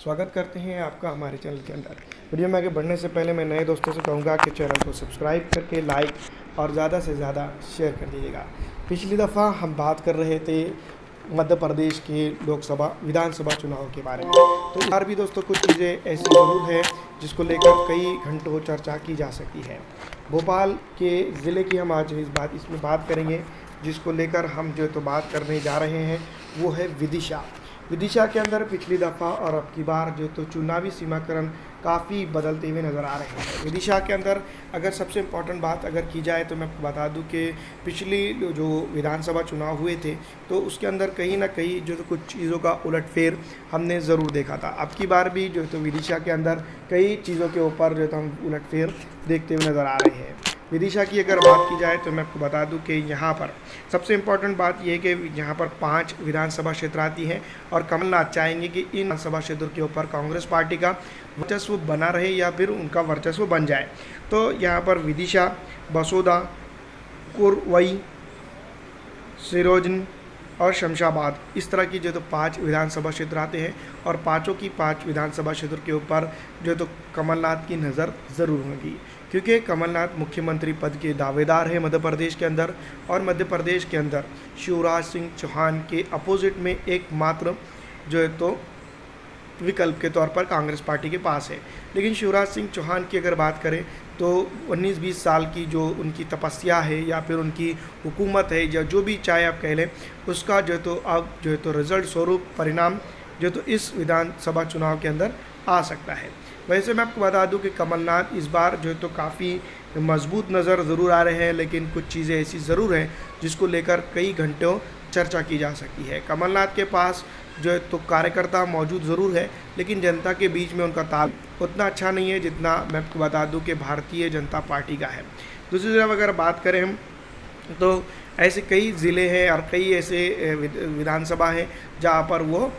स्वागत करते हैं आपका हमारे चैनल के अंदर। वीडियो में आगे बढ़ने से पहले मैं नए दोस्तों से कहूँगा कि चैनल को सब्सक्राइब करके लाइक और ज़्यादा से ज़्यादा शेयर कर दीजिएगा। पिछली दफ़ा हम बात कर रहे थे मध्य प्रदेश के लोकसभा विधानसभा चुनाव के बारे में, तो इस बार भी दोस्तों कुछ चीज़ें ऐसी ज़रूर है जिसको लेकर कई घंटों चर्चा की जा सकती है। भोपाल के ज़िले की हम आज इसमें बात करेंगे, जिसको लेकर हम जो तो बात करने जा रहे हैं वो है विदिशा। विदिशा के अंदर पिछली दफ़ा और अब की बार जो तो चुनावी सीमाकरण काफ़ी बदलते हुए नज़र आ रहे हैं। विदिशा के अंदर अगर सबसे इम्पॉर्टेंट बात अगर की जाए तो मैं आपको बता दूं कि पिछली जो विधानसभा चुनाव हुए थे तो उसके अंदर कहीं ना कहीं जो तो कुछ चीज़ों का उलटफेर हमने ज़रूर देखा था। अब की बार भी जो तो विदिशा के अंदर कई चीज़ों के ऊपर जो तो हम उलटफेर देखते हुए नज़र आ रहे हैं। विदिशा की अगर बात की जाए तो मैं आपको बता दूं कि यहाँ पर सबसे इम्पॉर्टेंट बात यह है कि यहाँ पर 5 विधानसभा क्षेत्र आती हैं और कमलनाथ चाहेंगे कि इन विधानसभा क्षेत्रों के ऊपर कांग्रेस पार्टी का वर्चस्व बना रहे या फिर उनका वर्चस्व बन जाए। तो यहाँ पर विदिशा, बसोदा, कुरवई, सिरोंज और शमशाबाद, इस तरह की जो तो 5 विधानसभा क्षेत्र आते हैं और पाँचों की 5 विधानसभा क्षेत्र के ऊपर जो तो कमलनाथ की नज़र ज़रूर होगी, क्योंकि कमलनाथ मुख्यमंत्री पद के दावेदार हैं मध्य प्रदेश के अंदर। और मध्य प्रदेश के अंदर शिवराज सिंह चौहान के अपोजिट में एकमात्र जो है तो विकल्प के तौर पर कांग्रेस पार्टी के पास है। लेकिन शिवराज सिंह चौहान की अगर बात करें तो 19-20 साल की जो उनकी तपस्या है या फिर उनकी हुकूमत है या जो भी चाहे आप कह लें, उसका जो तो अब जो है तो रिजल्ट स्वरूप परिणाम जो तो इस विधानसभा चुनाव के अंदर आ सकता है। वैसे मैं आपको बता दूं कि कमलनाथ इस बार जो तो काफ़ी मजबूत नज़र ज़रूर आ रहे हैं, लेकिन कुछ चीज़ें ऐसी ज़रूर हैं जिसको लेकर कई घंटों चर्चा की जा सकती है। कमलनाथ के पास जो है तो कार्यकर्ता मौजूद ज़रूर है, लेकिन जनता के बीच में उनका ताल उतना अच्छा नहीं है जितना मैं आपको बता दूं कि भारतीय जनता पार्टी का है। दूसरी तरफ अगर बात करें हम तो ऐसे कई ज़िले हैं और कई ऐसे विधानसभा हैं जहां पर वो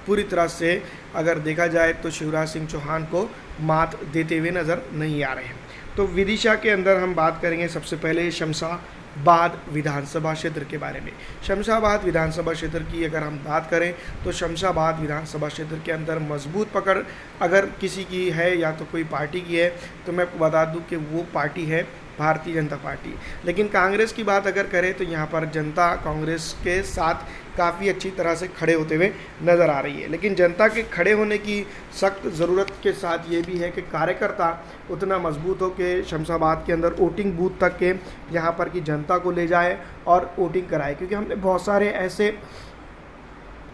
पूरी तरह से अगर देखा जाए तो शिवराज सिंह चौहान को मात देते हुए नज़र नहीं आ रहे हैं। तो विदिशा के अंदर हम बात करेंगे सबसे पहले शमशाबाद विधानसभा क्षेत्र के बारे में। शमशाबाद विधानसभा क्षेत्र की अगर हम बात करें तो शमशाबाद विधानसभा क्षेत्र के अंदर मजबूत पकड़ अगर किसी की है या तो कोई पार्टी की है तो मैं आपको बता दूं कि वो पार्टी है भारतीय जनता पार्टी। लेकिन कांग्रेस की बात अगर करें तो यहाँ पर जनता कांग्रेस के साथ काफ़ी अच्छी तरह से खड़े होते हुए नज़र आ रही है। लेकिन जनता के खड़े होने की सख्त ज़रूरत के साथ ये भी है कि कार्यकर्ता उतना मजबूत हो कि शमशाबाद के अंदर वोटिंग बूथ तक के यहाँ पर की जनता को ले जाए और वोटिंग कराए, क्योंकि हमने बहुत सारे ऐसे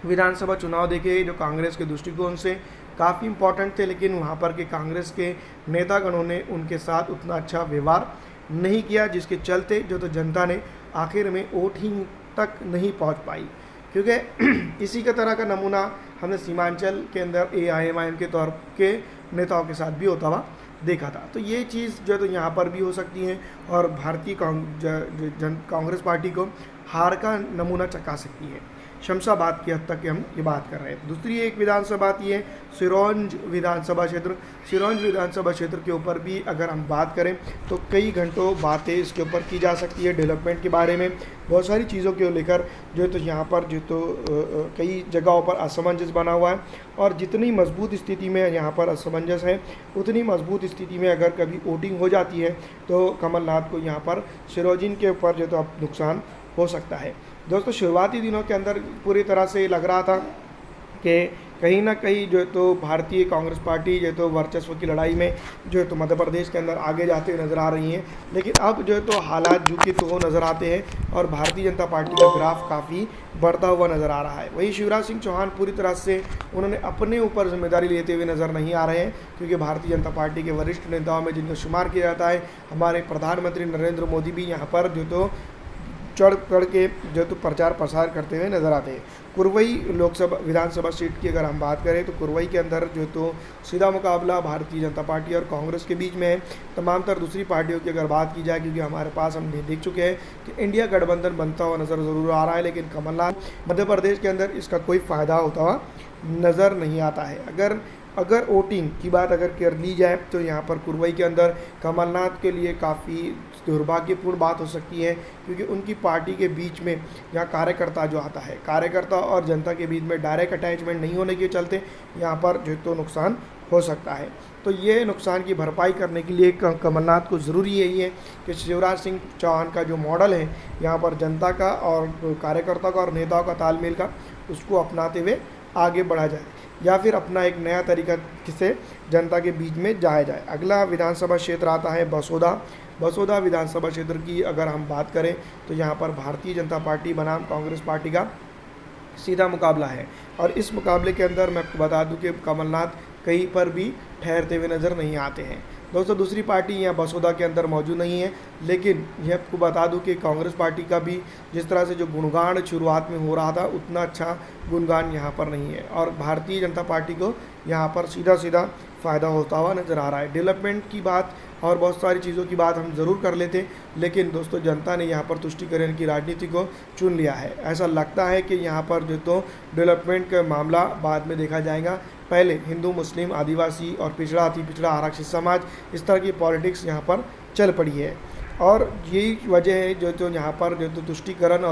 विधानसभा चुनाव देखे जो कांग्रेस के दृष्टिकोण से काफ़ी इम्पॉर्टेंट थे, लेकिन वहाँ पर के कांग्रेस के नेतागणों ने उनके साथ उतना अच्छा व्यवहार नहीं किया, जिसके चलते जो तो जनता ने आखिर में वोटिंग तक नहीं पहुँच पाई। क्योंकि इसी का तरह का नमूना हमने सीमांचल के अंदर AIMIM के तौर के नेताओं के साथ भी होता हुआ देखा था। तो ये चीज़ जो तो यहाँ पर भी हो सकती है और भारतीय कांग्रेस पार्टी को हार का नमूना चखा सकती है। शमशाबाद की हद तक हम ये बात कर रहे हैं। दूसरी एक विधानसभा आती है सिरोंज विधानसभा क्षेत्र। सिरोंज विधानसभा क्षेत्र के ऊपर भी अगर हम बात करें तो कई घंटों बातें इसके ऊपर की जा सकती है। डेवलपमेंट के बारे में बहुत सारी चीज़ों को लेकर जो तो यहाँ पर जो तो कई जगहों पर असमंजस बना हुआ है, और जितनी मजबूत स्थिति में यहाँ पर असमंजस है उतनी मजबूत स्थिति में अगर कभी वोटिंग हो जाती है तो कमलनाथ को यहाँ पर सिरोंज के ऊपर जो तो अब नुकसान हो सकता है। दोस्तों, शुरुआती दिनों के अंदर पूरी तरह से लग रहा था कि कहीं ना कहीं जो है तो भारतीय कांग्रेस पार्टी जो है तो वर्चस्व की लड़ाई में जो है तो मध्य प्रदेश के अंदर आगे जाते हुए नज़र आ रही हैं, लेकिन अब जो है तो हालात झुके तो वो नज़र आते हैं और भारतीय जनता पार्टी का ग्राफ काफ़ी बढ़ता हुआ नज़र आ रहा है। वहीं शिवराज सिंह चौहान पूरी तरह से उन्होंने अपने ऊपर जिम्मेदारी लेते हुए नज़र नहीं आ रहे हैं, क्योंकि भारतीय जनता पार्टी के वरिष्ठ नेताओं में जिनको शुमार किया जाता है हमारे प्रधानमंत्री नरेंद्र मोदी भी यहाँ पर जो तो चढ़ के जो तो प्रचार प्रसार करते हुए नज़र आते हैं। कुरवई लोकसभा विधानसभा सीट की अगर हम बात करें तो कुरवई के अंदर जो तो सीधा मुकाबला भारतीय जनता पार्टी और कांग्रेस के बीच में है। तमाम तर दूसरी पार्टियों की अगर बात की जाए, क्योंकि हमारे पास हम देख चुके हैं कि इंडिया गठबंधन बनता हुआ नज़र ज़रूर आ रहा है, लेकिन कमलनाथ मध्य प्रदेश के अंदर इसका कोई फ़ायदा होता हुआ नज़र नहीं आता है। अगर वोटिंग की बात अगर कर ली जाए तो यहाँ पर कुरवई के अंदर कमलनाथ के लिए काफ़ी दुर्भाग्यपूर्ण बात हो सकती है, क्योंकि उनकी पार्टी के बीच में यहाँ कार्यकर्ता जो आता है, कार्यकर्ता और जनता के बीच में डायरेक्ट अटैचमेंट नहीं होने के चलते यहाँ पर जो तो नुकसान हो सकता है। तो ये नुकसान की भरपाई करने के लिए कमलनाथ को ज़रूरी यही है कि शिवराज सिंह चौहान का जो मॉडल है यहाँ पर जनता का और कार्यकर्ता का और नेताओं का तालमेल का, उसको अपनाते हुए आगे बढ़ा जाए, या फिर अपना एक नया तरीका से जनता के बीच में जाया जाए। अगला विधानसभा क्षेत्र आता है बसोदा विधानसभा क्षेत्र की अगर हम बात करें तो यहाँ पर भारतीय जनता पार्टी बनाम कांग्रेस पार्टी का सीधा मुकाबला है, और इस मुकाबले के अंदर मैं आपको बता दूं कि कमलनाथ कहीं पर भी ठहरते हुए नज़र नहीं आते हैं। दोस्तों, दूसरी पार्टी यहाँ बसोदा के अंदर मौजूद नहीं है, लेकिन यह आपको बता दूं कि कांग्रेस पार्टी का भी जिस तरह से जो गुणगान शुरुआत में हो रहा था, उतना अच्छा गुणगान यहाँ पर नहीं है, और भारतीय जनता पार्टी को यहाँ पर सीधा सीधा फ़ायदा होता हुआ नज़र आ रहा है। डेवलपमेंट की बात और बहुत सारी चीज़ों की बात हम ज़रूर कर लेते, लेकिन दोस्तों जनता ने यहाँ पर तुष्टिकरण की राजनीति को चुन लिया है। ऐसा लगता है कि यहाँ पर जो तो डेवलपमेंट का मामला बाद में देखा जाएगा, पहले हिंदू, मुस्लिम, आदिवासी और पिछड़ा, अति पिछड़ा, आरक्षित समाज, इस तरह की पॉलिटिक्स यहाँ पर चल पड़ी है, और यही वजह है जो तो यहाँ पर जो तो तुष्टिकरण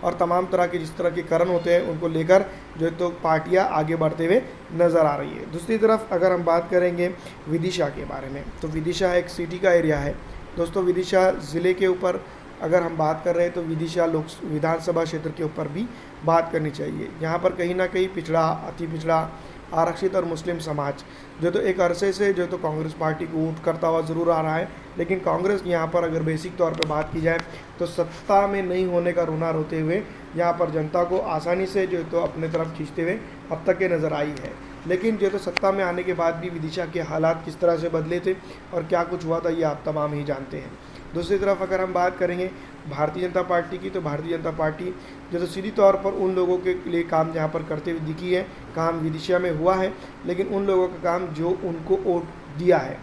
और तमाम तरह के जिस तरह के करण होते हैं उनको लेकर जो तो पार्टियाँ आगे बढ़ते हुए नज़र आ रही है। दूसरी तरफ अगर हम बात करेंगे विदिशा के बारे में, तो विदिशा एक सिटी का एरिया है। दोस्तों, विदिशा ज़िले के ऊपर अगर हम बात कर रहे हैं तो विदिशा विधानसभा क्षेत्र के ऊपर भी बात करनी चाहिए। यहाँ पर कहीं ना कहीं पिछड़ा, अति पिछड़ा, आरक्षित और मुस्लिम समाज जो तो एक अरसे से जो तो कांग्रेस पार्टी को वोट करता हुआ ज़रूर आ रहा है, लेकिन कांग्रेस यहाँ पर अगर बेसिक तौर पर बात की जाए तो सत्ता में नहीं होने का रोना रोते हुए यहाँ पर जनता को आसानी से जो तो अपने तरफ खींचते हुए अब तक के नज़र आई है। लेकिन जो तो सत्ता में आने के बाद भी विदिशा के हालात किस तरह से बदले थे और क्या कुछ हुआ था, ये आप तमाम ही जानते हैं। दूसरी तरफ अगर हम बात करेंगे भारतीय जनता पार्टी की, तो भारतीय जनता पार्टी जो तो सीधी तौर पर उन लोगों के लिए काम यहाँ पर करते हुए दिखी है, काम विदिशा में हुआ है, लेकिन उन लोगों का काम जो उनको वोट दिया है,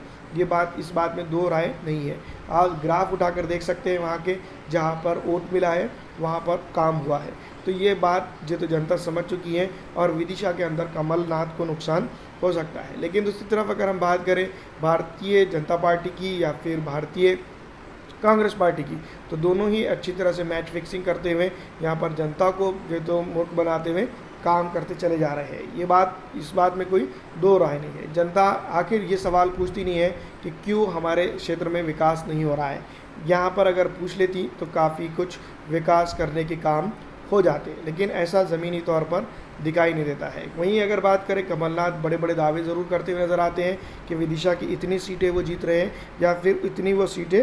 इस बात में दो राय नहीं है। आज ग्राफ उठाकर देख सकते हैं, वहाँ के जहाँ पर वोट मिला है वहाँ पर काम हुआ है, तो ये बात जो तो जनता समझ चुकी है, और विदिशा के अंदर कमलनाथ को नुकसान हो सकता है। लेकिन दूसरी तरफ अगर हम बात करें भारतीय जनता पार्टी की या फिर भारतीय कांग्रेस पार्टी की, तो दोनों ही अच्छी तरह से मैच फिक्सिंग करते हुए यहाँ पर जनता को जो तो मूर्ख बनाते हुए काम करते चले जा रहे हैं। इस बात में कोई दो राय नहीं है। जनता आखिर ये सवाल पूछती नहीं है कि क्यों हमारे क्षेत्र में विकास नहीं हो रहा है। यहाँ पर अगर पूछ लेती तो काफ़ी कुछ विकास करने के काम हो जाते, लेकिन ऐसा ज़मीनी तौर पर दिखाई नहीं देता है। वहीं अगर बात करें, कमलनाथ बड़े बड़े दावे ज़रूर करते हुए नज़र आते हैं कि विदिशा की इतनी सीटें वो जीत रहे हैं या फिर इतनी वो सीटें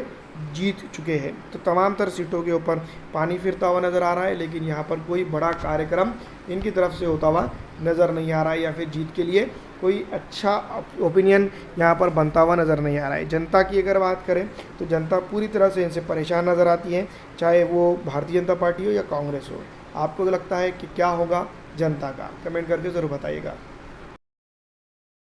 जीत चुके हैं, तो तमाम तरह सीटों के ऊपर पानी फिरता हुआ नज़र आ रहा है, लेकिन यहाँ पर कोई बड़ा कार्यक्रम इनकी तरफ से होता हुआ नज़र नहीं आ रहा है, या फिर जीत के लिए कोई अच्छा ओपिनियन यहाँ पर बनता हुआ नज़र नहीं आ रहा है। जनता की अगर बात करें तो जनता पूरी तरह से इनसे परेशान नज़र आती है, चाहे वो भारतीय जनता पार्टी हो या कांग्रेस हो। आपको लगता है कि क्या होगा जनता का, कमेंट करके ज़रूर बताइएगा।